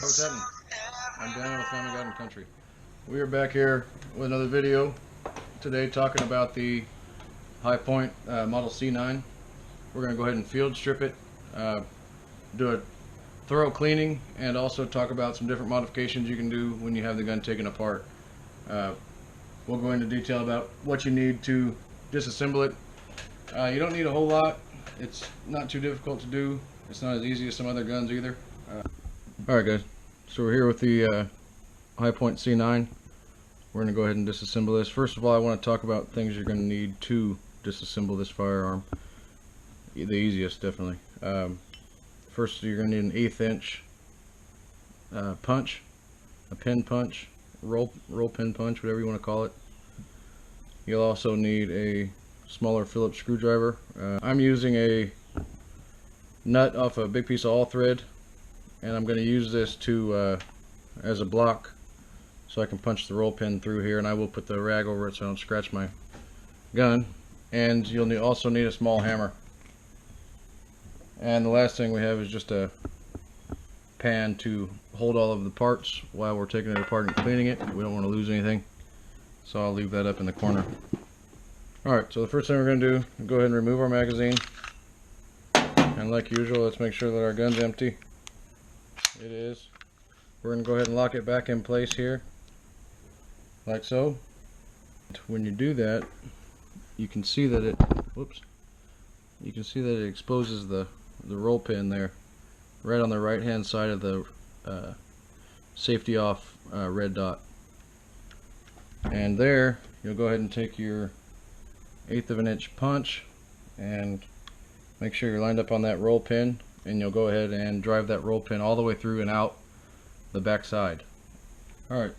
What's happening? I'm Daniel with Family Garden Country. We are back here with another video today talking about the High Point Model C9. We're going to go ahead and field strip it, do a thorough cleaning, and also talk about some different modifications you can do when you have the gun taken apart. We'll go into detail about what you need to disassemble it. You don't need a whole lot. It's not too difficult to do. It's not as easy as some other guns either. Alright guys, so we're here with the High Point C9. We're going to go ahead and disassemble this. First of all, I want to talk about things you're going to need to disassemble this firearm. The easiest, definitely. First, you're going to need an 1/8 inch punch, a pin punch, roll pin punch, whatever you want to call it. You'll also need a smaller Phillips screwdriver. I'm using a nut off a big piece of all thread, and I'm going to use this to as a block so I can punch the roll pin through here, and I will put the rag over it so I don't scratch my gun. And you'll also need a small hammer. And the last thing we have is just a pan to hold all of the parts while we're taking it apart and cleaning it. We don't want to lose anything, so I'll leave that up in the corner. Alright, so the first thing we're going to do is go ahead and remove our magazine. And like usual, let's make sure that our gun's empty. It is. We're going to go ahead and lock it back in place here, like so. When you do that, you can see that it, you can see that it exposes the roll pin there, right on the right hand side of the safety off red dot. And there, you'll go ahead and take your 1/8 of an inch punch and make sure you're lined up on that roll pin, and you'll go ahead and drive that roll pin all the way through and out the back side. Alright,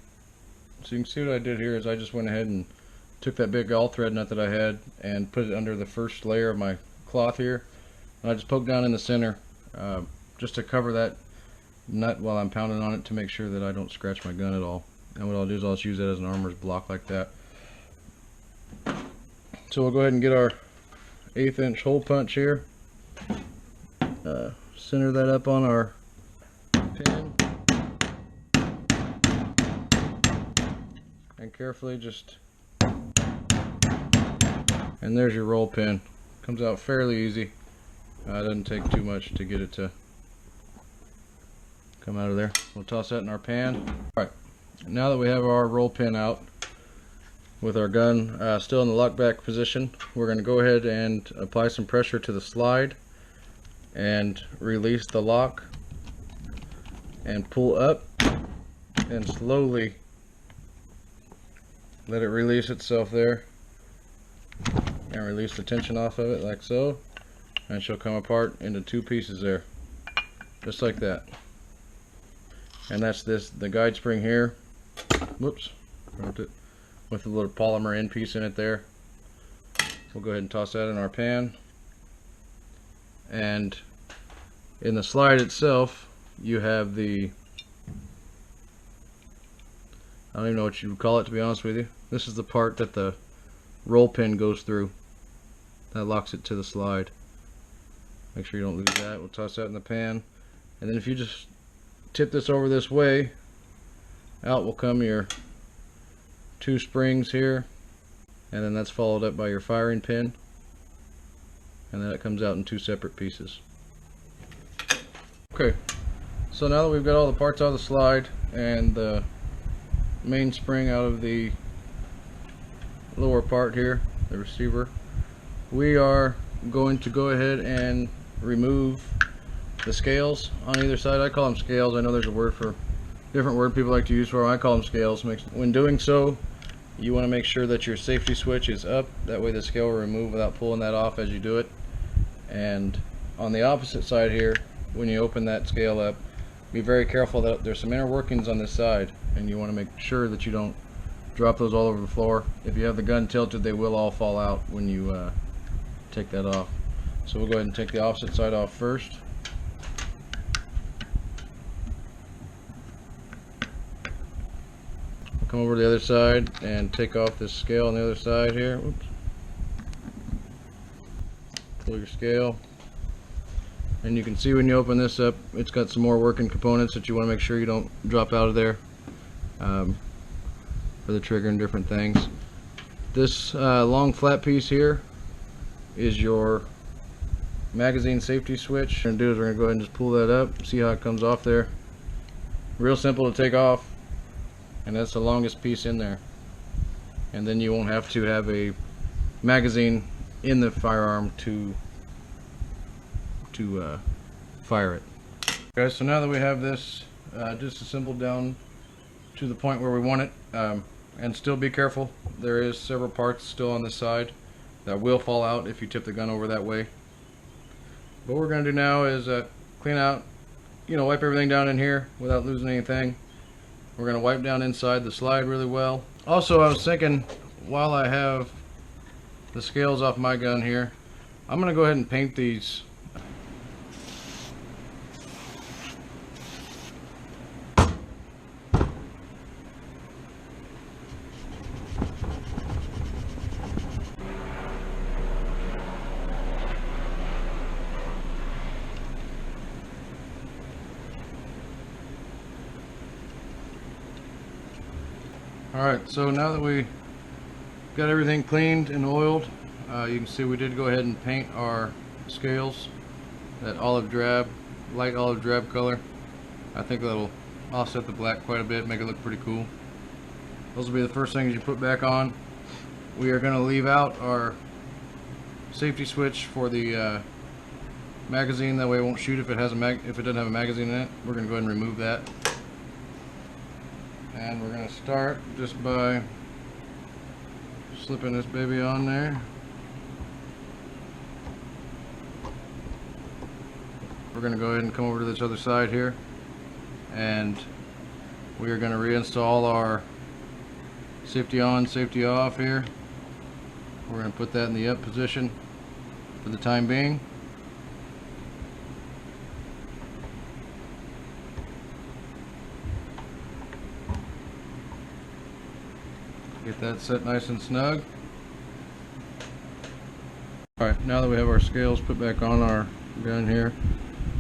so you can see what I did here is I just went ahead and took that big all thread nut that I had and put it under the first layer of my cloth here, and I just poked down in the center just to cover that nut while I'm pounding on it to make sure that I don't scratch my gun at all. And what I'll do is I'll just use that as an armorer's block like that. So we'll go ahead and get our 1/8 inch hole punch here, center that up on our pin, and carefully just, and there's your roll pin. Comes out fairly easy. It doesn't take too much to get it to come out of there. We'll toss that in our pan. Alright, now that we have our roll pin out with our gun still in the lock back position, we're going to go ahead and apply some pressure to the slide and release the lock and pull up and slowly let it release itself there and release the tension off of it like so, and she'll come apart into 2 pieces there, just like that. And that's the guide spring here, whoops, dropped it, with a little polymer end piece in it there. We'll go ahead and toss that in our pan. And in the slide itself, you have the, I don't even know what you would call it, to be honest with you. This is the part that the roll pin goes through. That locks it to the slide. Make sure you don't lose that. We'll toss that in the pan. And then if you just tip this over this way, out will come your 2 springs here, and then that's followed up by your firing pin, and then it comes out in 2 separate pieces. Okay, so now that we've got all the parts out of the slide and the main spring out of the lower part here, the receiver, we are going to go ahead and remove the scales on either side. I call them scales. I know there's a word for, different word people like to use for them. I call them scales. When doing so, you want to make sure that your safety switch is up. That way the scale will remove without pulling that off as you do it. And on the opposite side here, when you open that scale up, be very careful that there's some inner workings on this side, and you want to make sure that you don't drop those all over the floor. If you have the gun tilted, they will all fall out when you take that off. So we'll go ahead and take the opposite side off first. We'll come over to the other side and take off this scale on the other side here. Whoops. Pull your scale, And you can see when you open this up, it's got some more working components that you want to make sure you don't drop out of there, for the trigger and different things. This long flat piece here is your magazine safety switch. What we're going to do is we're going to go ahead and just pull that up, see how it comes off there. Real simple to take off, and that's the longest piece in there. And then you won't have to have a magazine in the firearm to fire it. Okay, so now that we have this disassembled down to the point where we want it, and still be careful, there is several parts still on this side that will fall out if you tip the gun over that way. What we're going to do now is clean out, wipe everything down in here without losing anything. We're going to wipe down inside the slide really well. Also, I was thinking, while I have the scales off my gun here, I'm going to go ahead and paint these. Alright, so now that we got everything cleaned and oiled, you can see we did go ahead and paint our scales that olive drab, light olive drab color. I think that'll offset the black quite a bit, make it look pretty cool. Those will be the first things you put back on. We are going to leave out our safety switch for the magazine, that way it won't shoot if it doesn't have a magazine in it. We're going to go ahead and remove that. And we're going to start just by slipping this baby on there. We're going to go ahead and come over to this other side here, and we are going to reinstall our safety on, safety off here. We're going to put that in the up position for the time being. Get that set nice and snug. Alright, now that we have our scales put back on our gun here,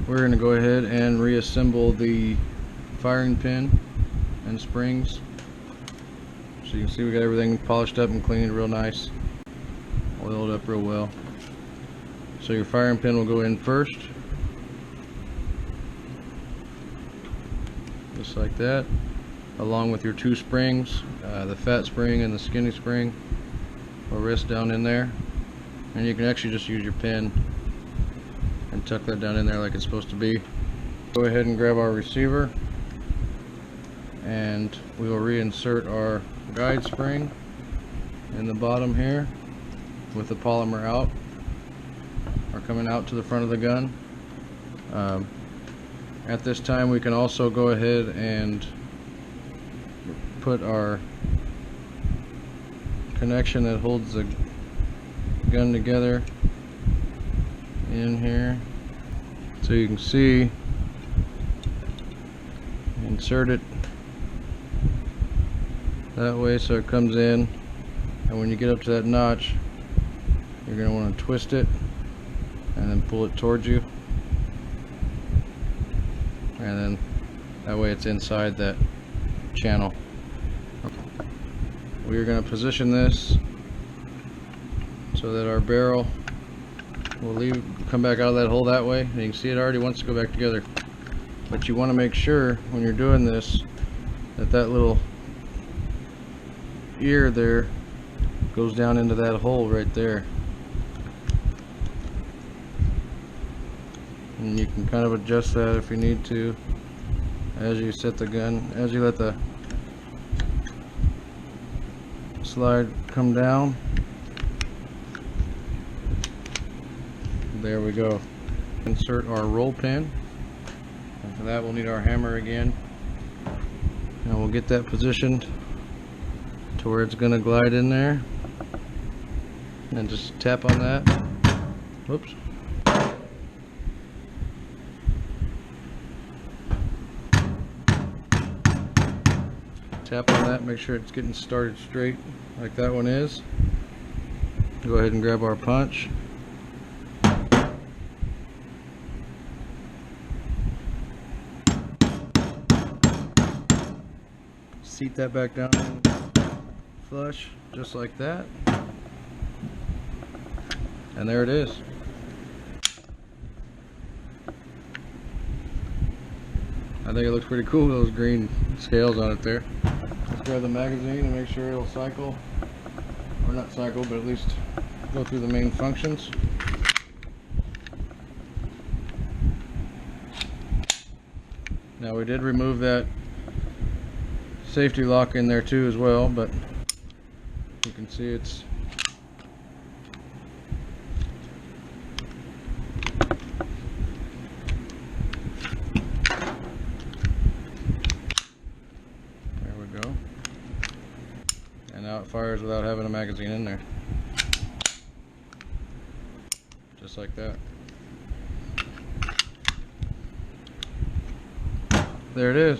we're going to go ahead and reassemble the firing pin and springs. So you can see we got everything polished up and cleaned real nice, oiled up real well. So your firing pin will go in first, just like that, along with your two springs, the fat spring and the skinny spring will rest down in there. And you can actually just use your pin and tuck that down in there like it's supposed to be. Go ahead and grab our receiver, and we will reinsert our guide spring in the bottom here with the polymer out, or coming out to the front of the gun. At this time we can also go ahead and put our connection that holds the gun together in here. So you can see, insert it that way so it comes in, and when you get up to that notch, you're going to want to twist it and then pull it towards you, and then that way it's inside that channel. We are going to position this so that our barrel will come back out of that hole that way, and you can see it already wants to go back together. But you want to make sure when you're doing this that that little ear there goes down into that hole right there, and you can kind of adjust that if you need to as you set the gun, as you let the slide come down. There we go. Insert our roll pin, and for that we'll need our hammer again, and we'll get that positioned to where it's going to glide in there, and just tap on that. Whoops. Tap on that, make sure it's getting started straight like that one is. Go ahead and grab our punch, seat that back down flush, just like that. And there it is. I think it looks pretty cool, those green scales on it there. Let's grab the magazine and make sure it'll cycle, or not cycle, but at least go through the main functions. Now we did remove that safety lock in there too as well, but you can see it's there we go. And now it fires without having a magazine in there. Just like that. There it is.